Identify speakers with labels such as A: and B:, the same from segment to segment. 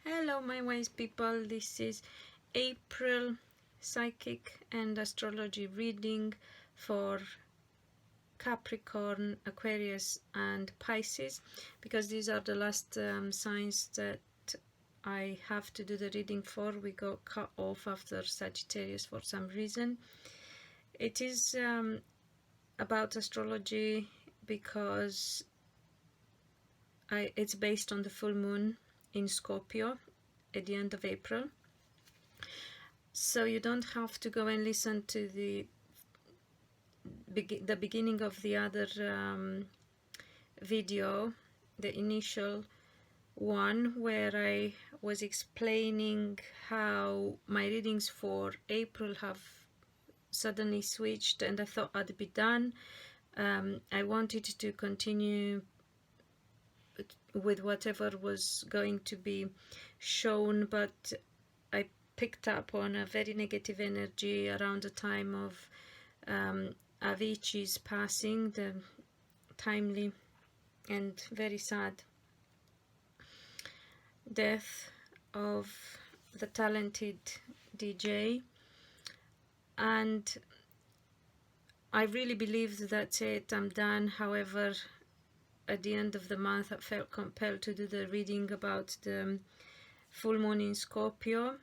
A: Hello my wise people, this is April psychic and astrology reading for Capricorn, Aquarius and Pisces, because these are the last signs that I have to do the reading for. We got cut off after Sagittarius for some reason. It is about astrology because it's based on the full moon in Scorpio at the end of April, so you don't have to go and listen to the beginning of the other video, the initial one, where I was explaining how my readings for April have suddenly switched, and I thought I'd be done. I wanted to continue with whatever was going to be shown, but I picked up on a very negative energy around the time of Avicii's passing, the timely and very sad death of the talented DJ, and I really believed that's it, I'm done. However, at the end of the month I felt compelled to do the reading about the full moon in Scorpio,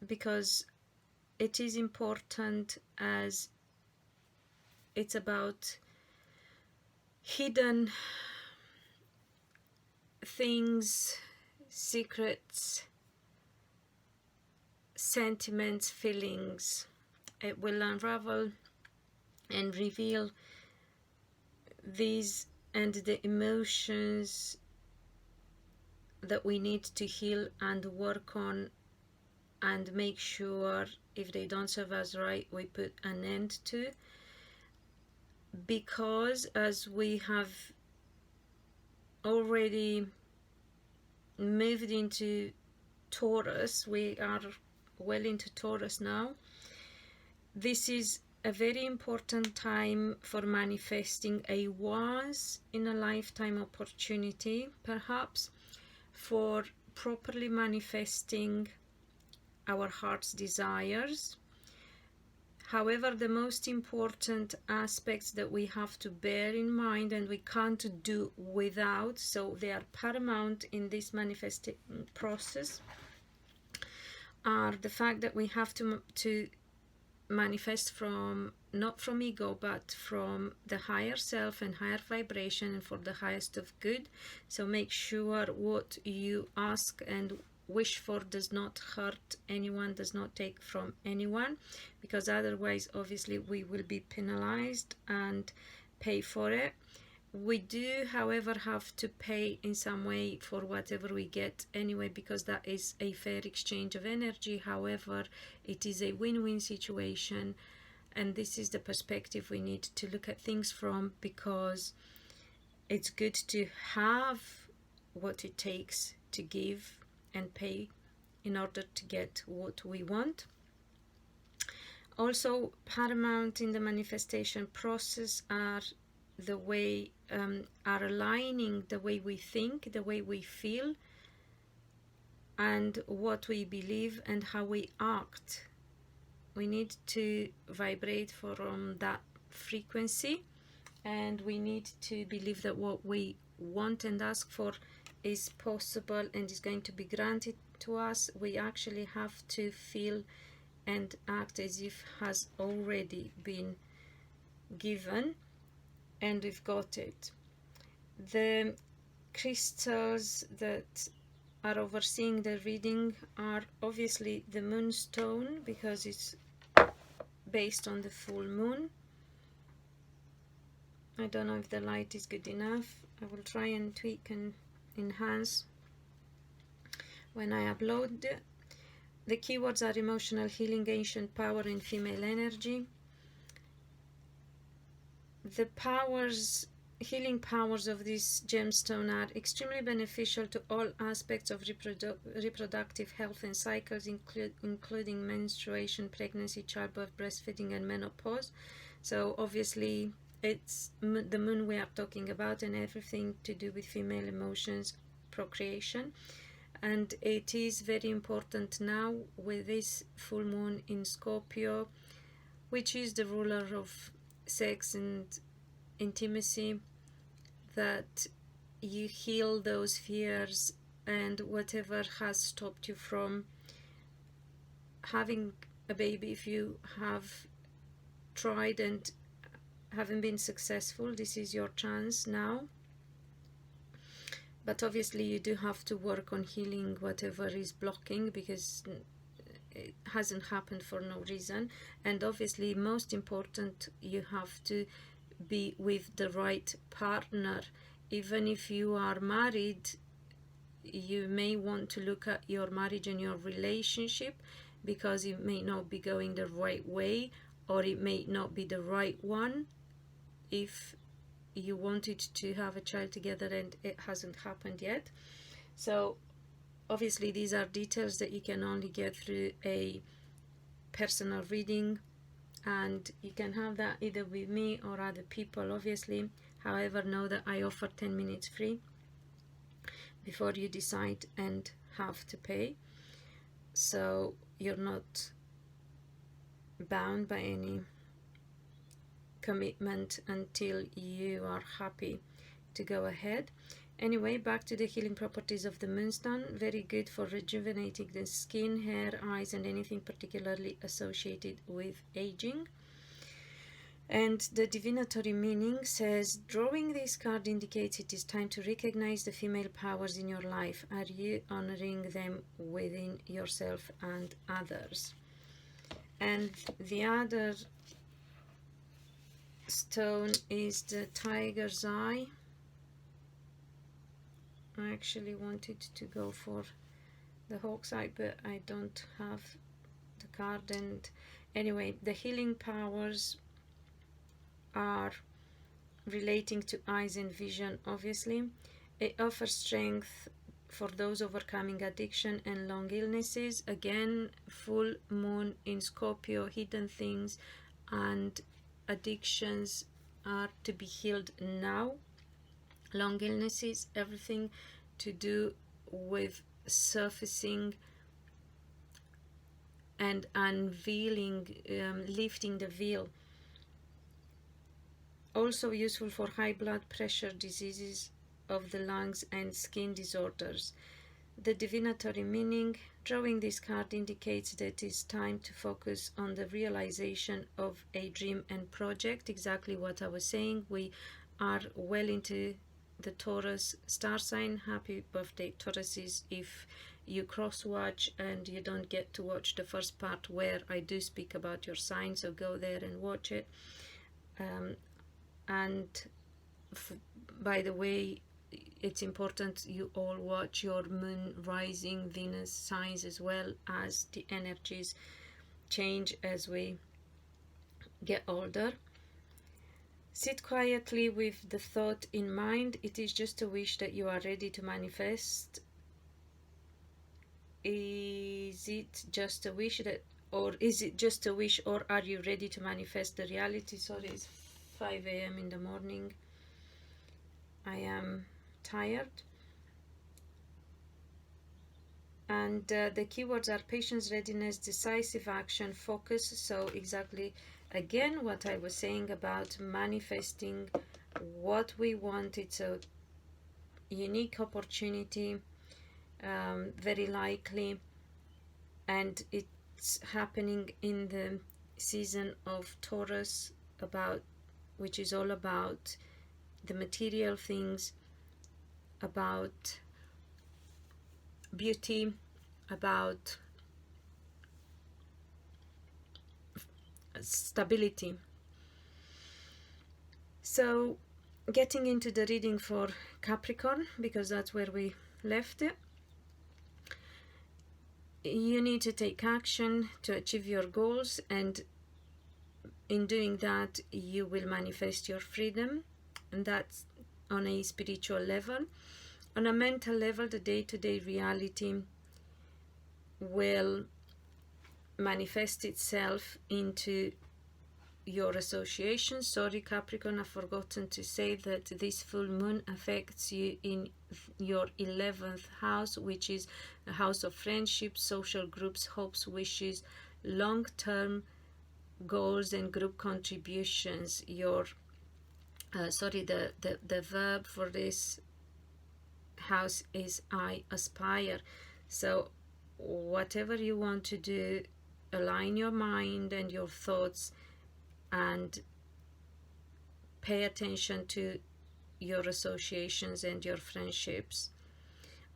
A: because it is important, as it's about hidden things, secrets, sentiments, feelings. It will unravel and reveal these and the emotions that we need to heal and work on, and make sure if they don't serve us right, we put an end to. Because as we have already moved into Taurus, we are well into Taurus now, this is a very important time for manifesting a once in a lifetime opportunity, perhaps, for properly manifesting our heart's desires. However, the most important aspects that we have to bear in mind, and we can't do without, so they are paramount in this manifesting process, are the fact that we have to manifest from, not from ego, but from the higher self and higher vibration, and for the highest of good. So make sure what you ask and wish for does not hurt anyone, does not take from anyone, because otherwise obviously we will be penalized and pay for it. We do, however, have to pay in some way for whatever we get anyway, because that is a fair exchange of energy. However, it is a win-win situation, and this is the perspective we need to look at things from, because it's good to have what it takes to give and pay in order to get what we want. Also paramount in the manifestation process are the way are aligning the way we think, the way we feel, and what we believe and how we act. We need to vibrate from that frequency, and we need to believe that what we want and ask for is possible and is going to be granted to us. We actually have to feel and act as if has already been given, and we've got it. The crystals that are overseeing the reading are obviously the moonstone, because it's based on the full moon. I don't know if the light is good enough. I will try and tweak and enhance when I upload. The keywords are emotional healing, ancient power, and female energy. The powers, healing powers of this gemstone are extremely beneficial to all aspects of reproductive health and cycles, including menstruation, pregnancy, childbirth, breastfeeding, and menopause. So obviously it's the moon we are talking about, and everything to do with female emotions, procreation. and it is very important now with this full moon in Scorpio, which is the ruler of sex and intimacy, that you heal those fears and whatever has stopped you from having a baby. If you have tried and haven't been successful, this is your chance now. But obviously you do have to work on healing whatever is blocking, because it hasn't happened for no reason. And obviously, most important, you have to be with the right partner. Even if you are married, you may want to look at your marriage and your relationship, because it may not be going the right way, or it may not be the right one. If you wanted to have a child together and it hasn't happened yet. So obviously these are details that you can only get through a personal reading, and you can have that either with me or other people, obviously. However, know that I offer 10 minutes free before you decide and have to pay, so you're not bound by any commitment until you are happy to go ahead. Anyway, back to the healing properties of the moonstone. Very good for rejuvenating the skin, hair, eyes, and anything particularly associated with aging. And the divinatory meaning says, drawing this card indicates it is time to recognize the female powers in your life. Are you honoring them within yourself and others? And the other stone is the tiger's eye. I actually wanted to go for the hawk's eye, but I don't have the card. And anyway, the healing powers are relating to eyes and vision, obviously. It offers strength for those overcoming addiction and long illnesses. Again, full moon in Scorpio, hidden things and addictions are to be healed now. Long illnesses, everything to do with surfacing and unveiling, lifting the veil. Also useful for high blood pressure, diseases of the lungs, and skin disorders. The divinatory meaning, drawing this card indicates that it's time to focus on the realization of a dream and project. Exactly what I was saying. We are well into the Taurus star sign. Happy birthday, Tauruses. If you cross watch and you don't get to watch the first part where I do speak about your sign, so go there and watch it. And by the way, it's important you all watch your moon, rising, Venus signs, as well as the energies change as we get older. Sit quietly with the thought in mind. It is just a wish that you are ready to manifest. Is it just a wish or is it just a wish, or are you ready to manifest the reality? Sorry, it's 5 a.m. in the morning. I am tired. And the keywords are patience, readiness, decisive action, focus. So exactly, again, what I was saying about manifesting what we wanted. So unique opportunity, very likely, and it's happening in the season of Taurus, which is all about the material things, about beauty, about stability. So getting into the reading for Capricorn, because that's where we left it. You need to take action to achieve your goals, and in doing that you will manifest your freedom, and that's on a spiritual level. On a mental level, the day-to-day reality will manifest itself into your associations. Sorry, Capricorn, I've forgotten to say that this full moon affects you in your 11th house, which is a house of friendship, social groups, hopes, wishes, long-term goals and group contributions. Your the verb for this house is I aspire. So whatever you want to do, align your mind and your thoughts and pay attention to your associations and your friendships.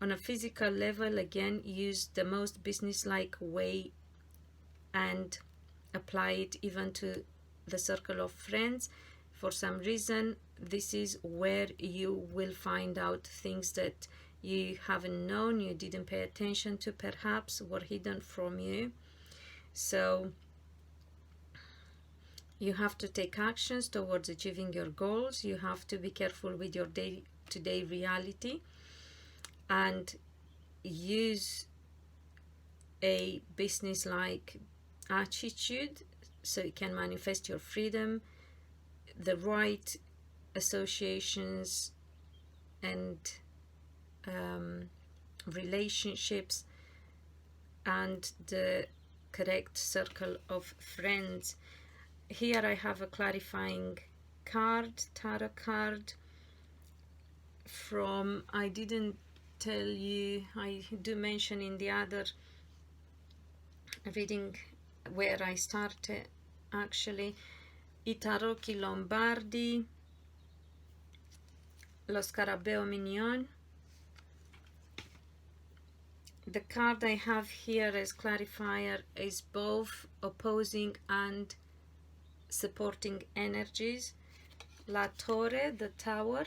A: On a physical level, again, use the most business-like way and apply it even to the circle of friends. For some reason, this is where you will find out things that you haven't known, you didn't pay attention to, perhaps were hidden from you. So you have to take actions towards achieving your goals. You have to be careful with your day-to-day reality and use a business-like attitude so you can manifest your freedom, the right associations and relationships, and the correct circle of friends. Here I have a clarifying card, tarot card from, I didn't tell you, I do mention in the other reading where I started actually, I tarocchi lombardi, lo scarabeo mignon. The card I have here as clarifier is both opposing and supporting energies. La Torre, the tower.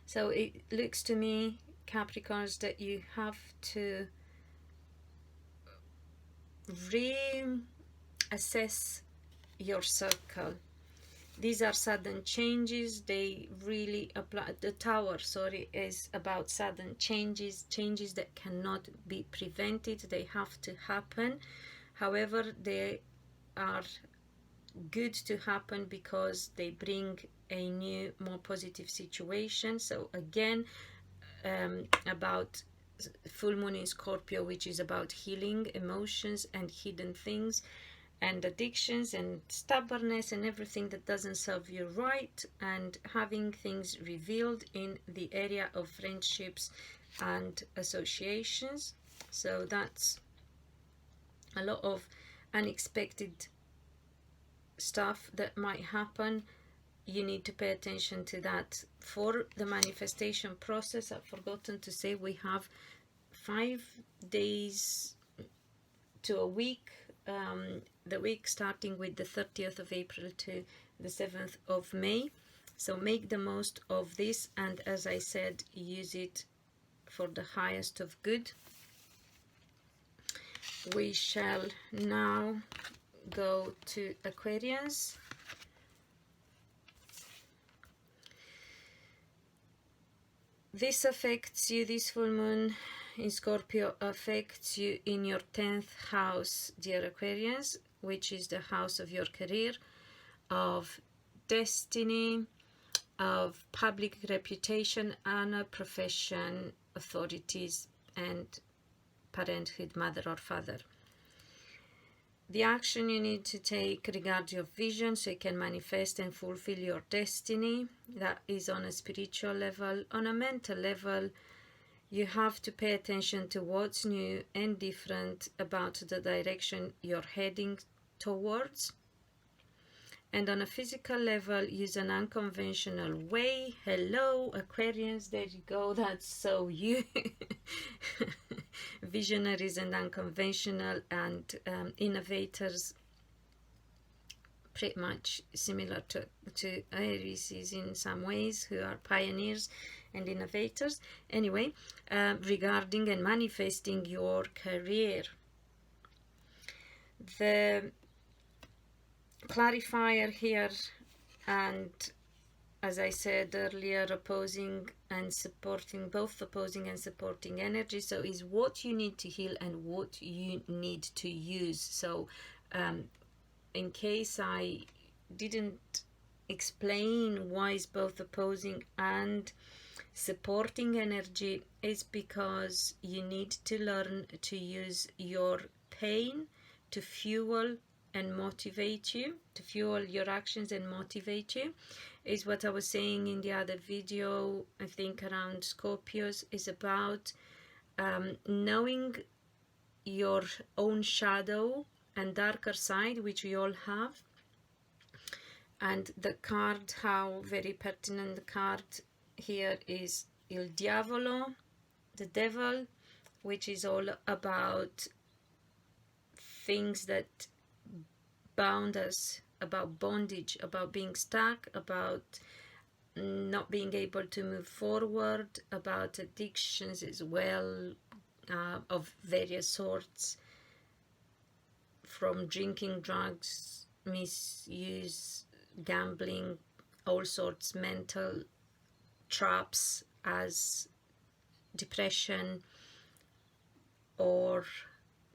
A: So it looks to me, Capricorns, that you have to reassess your circle. These are sudden changes. They really apply. The tower, sorry, is about sudden changes, changes that cannot be prevented. They have to happen. However, they are good to happen because they bring a new, more positive situation. So again, about full moon in Scorpio, which is about healing emotions and hidden things and addictions and stubbornness and everything that doesn't serve you right, and having things revealed in the area of friendships and associations. So that's a lot of unexpected stuff that might happen. You need to pay attention to that. For the manifestation process, I've forgotten to say we have 5 days to a week, the week starting with the 30th of April to the 7th of May. So make the most of this, and as I said, use it for the highest of good. We shall now go to Aquarians. This affects you, this full moon in Scorpio affects you in your 10th house, dear Aquarians, which is the house of your career, of destiny, of public reputation, honor, profession, authorities, and parenthood, mother or father. The action you need to take regards your vision so you can manifest and fulfill your destiny. That is on a spiritual level. On a mental level, you have to pay attention to what's new and different about the direction you're heading towards. And on a physical level, use an unconventional way. Hello, Aquarians, there you go, that's so you. Visionaries and unconventional and innovators, pretty much similar to Aries in some ways, who are pioneers and innovators. Anyway, regarding and manifesting your career. The clarifier here, and as I said earlier, opposing and supporting, both opposing and supporting energy. So is what you need to heal and what you need to use. So in case I didn't explain why is both opposing and supporting energy, is because you need to learn to use your pain to fuel and motivate you, to fuel your actions and motivate you. Is what I was saying in the other video, I think around Scorpios, is about knowing your own shadow and darker side, which we all have. And the card, how very pertinent the card here is Il Diavolo, the devil, which is all about things that bound us, about bondage, about being stuck, about not being able to move forward, about addictions as well, of various sorts, from drinking, drugs, misuse, gambling, all sorts, mental traps as depression or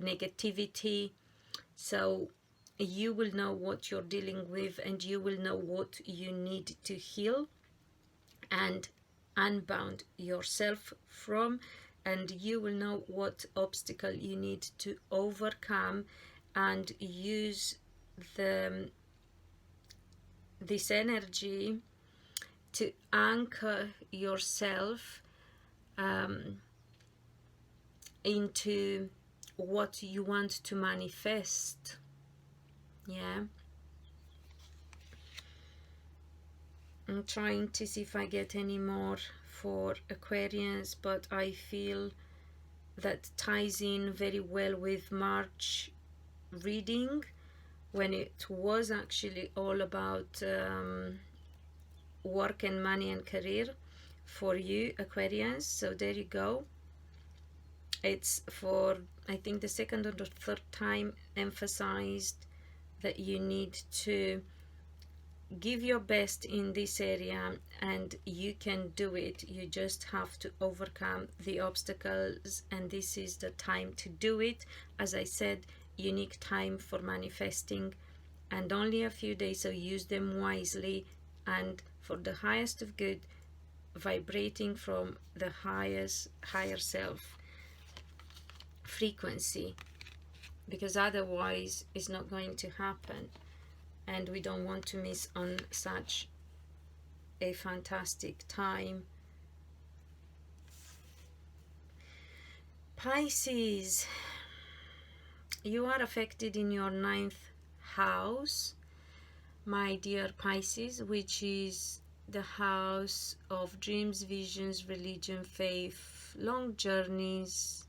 A: negativity. So you will know what you're dealing with, and you will know what you need to heal and unbound yourself from, and you will know what obstacle you need to overcome, and use this energy to anchor yourself into what you want to manifest. Yeah, I'm trying to see if I get any more for Aquarians, but I feel that ties in very well with March reading, when it was actually all about work and money and career for you Aquarians. So there you go. It's for, I think, the second or the third time emphasized that you need to give your best in this area, and you can do it. You just have to overcome the obstacles, and this is the time to do it. As I said, unique time for manifesting, and only a few days, so use them wisely and for the highest of good, vibrating from the higher self frequency, because otherwise it's not going to happen, and we don't want to miss on such a fantastic time. Pisces, you are affected in your 9th house, my dear Pisces, which is the house of dreams, visions, religion, faith, long journeys,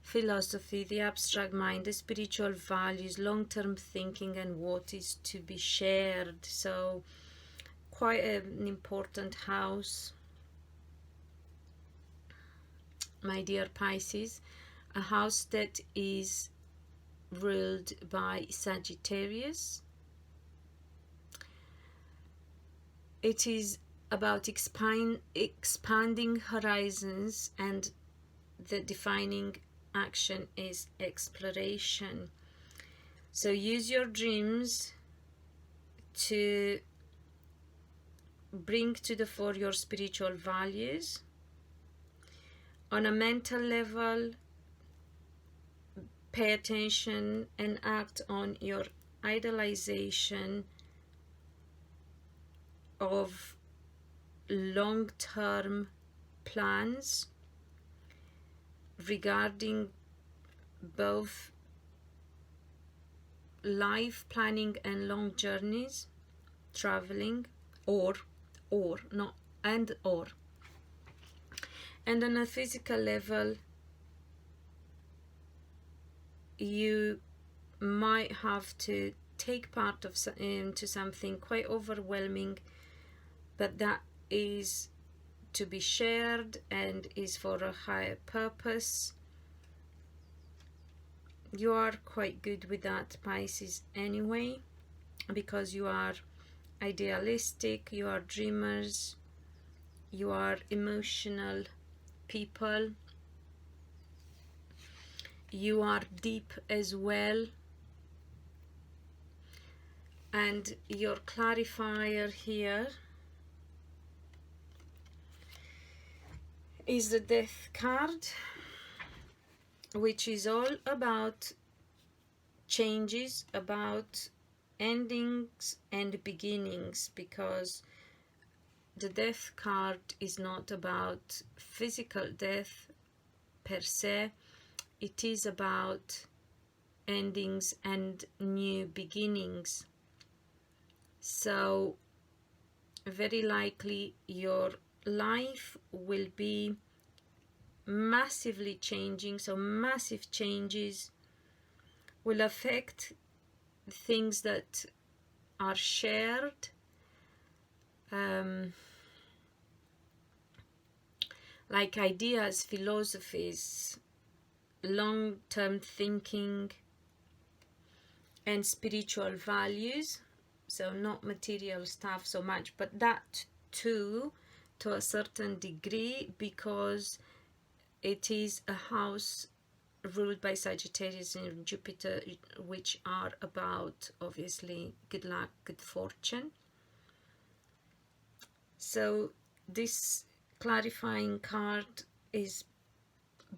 A: philosophy, the abstract mind, the spiritual values, long-term thinking, and what is to be shared. So quite an important house, my dear Pisces, a house that is ruled by Sagittarius. It is about expanding horizons, and the defining action is exploration. So use your dreams to bring to the fore your spiritual values. On a mental level, pay attention and act on your idealization of long-term plans regarding both life planning and long journeys, traveling, or. And on a physical level, you might have to take part of into something quite overwhelming, but that is to be shared and is for a higher purpose. You are quite good with that, Pisces, anyway, because you are idealistic, you are dreamers, you are emotional people, you are deep as well, And your clarifier here is the Death card, which is all about changes, about endings and beginnings, because the Death card is not about physical death per se, it is about endings and new beginnings. So very likely your life will be massively changing, so massive changes will affect things that are shared, like ideas, philosophies, long-term thinking and spiritual values. So not material stuff so much, but that too to a certain degree, because it is a house ruled by Sagittarius and Jupiter, which are about obviously good luck, good fortune. So this clarifying card is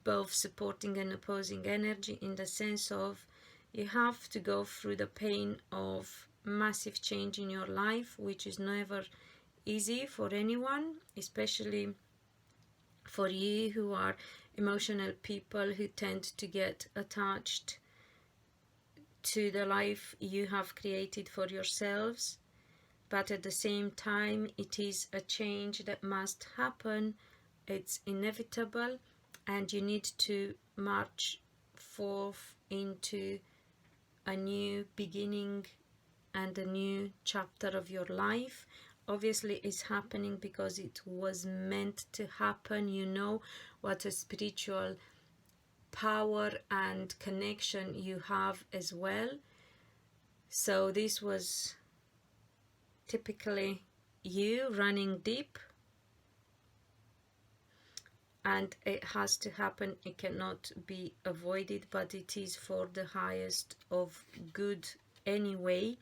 A: both supporting and opposing energy, in the sense of you have to go through the pain of massive change in your life, which is never easy for anyone, especially for you who are emotional people who tend to get attached to the life you have created for yourselves. But at the same time, it is a change that must happen. It's inevitable, and you need to march forth into a new beginning and a new chapter of your life. Obviously it's happening because it was meant to happen. You know what a spiritual power and connection you have as well. So this was typically you running deep, and it has to happen. It cannot be avoided, but it is for the highest of good anyway.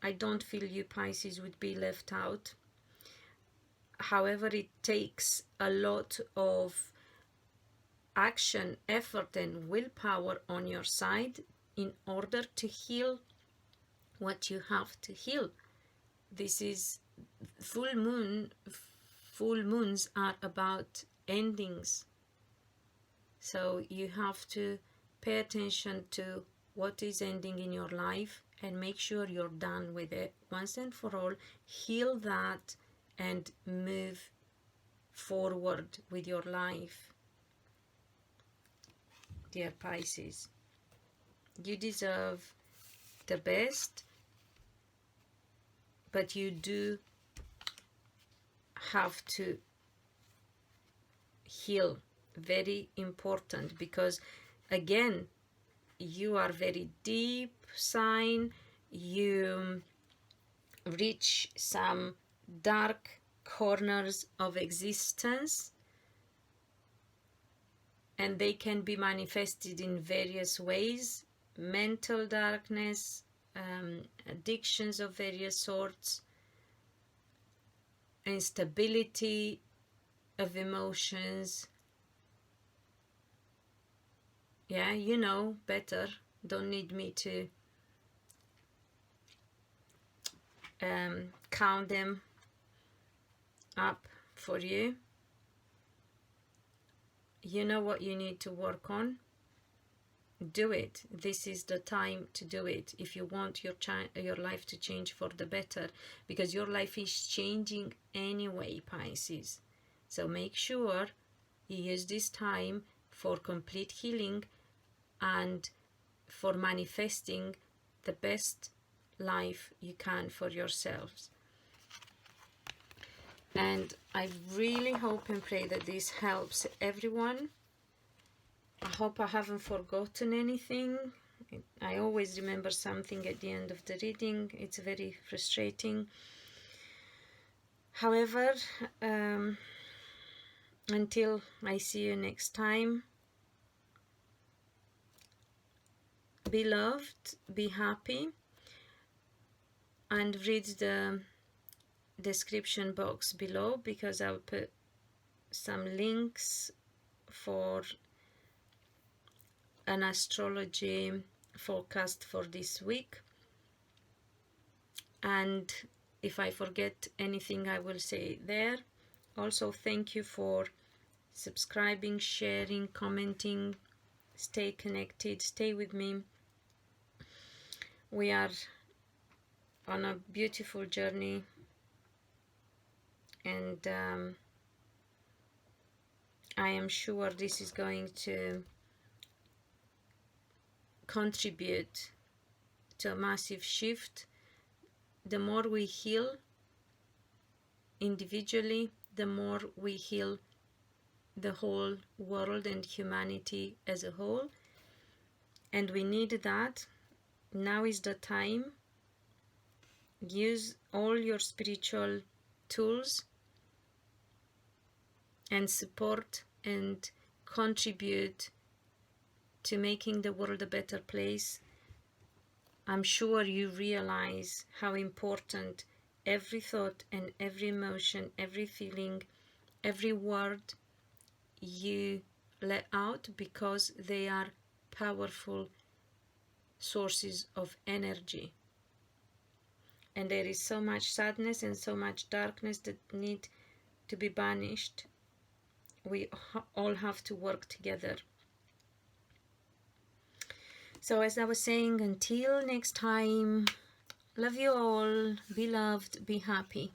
A: I don't feel you Pisces would be left out. However, it takes a lot of action, effort and willpower on your side in order to heal what you have to heal. This is full moon. Full moons are about endings. So you have to pay attention to what is ending in your life and make sure you're done with it once and for all. Heal that and move forward with your life, dear Pisces. You deserve the best, but you do have to heal. Very important, because again, you are very deep sign. You reach some dark corners of existence, and they can be manifested in various ways. Mental darkness, addictions of various sorts, instability of emotions. Yeah, you know better. Don't need me to count them up for you. You know what you need to work on. Do it. This is the time to do it if you want your life to change for the better, because your life is changing anyway, Pisces. So make sure you use this time for complete healing and for manifesting the best life you can for yourselves. And I really hope and pray that this helps everyone. I hope I haven't forgotten anything. I always remember something at the end of the reading. It's very frustrating. However, until I see you next time, be loved, be happy. and read the description box below, because I'll put some links for an astrology forecast for this week, and if I forget anything I will say there. Also, thank you for subscribing, sharing, commenting. Stay connected, stay with me. We are on a beautiful journey, and I am sure this is going to contribute to a massive shift. The more we heal individually, the more we heal the whole world and humanity as a whole, and we need that. Now is the time. Use all your spiritual tools and support and contribute to making the world a better place. I'm sure you realize how important every thought and every emotion, every feeling, every word you let out, because they are powerful sources of energy. And there is so much sadness and so much darkness that need to be banished. We all have to work together. So as I was saying, until next time, love you all, be loved, be happy.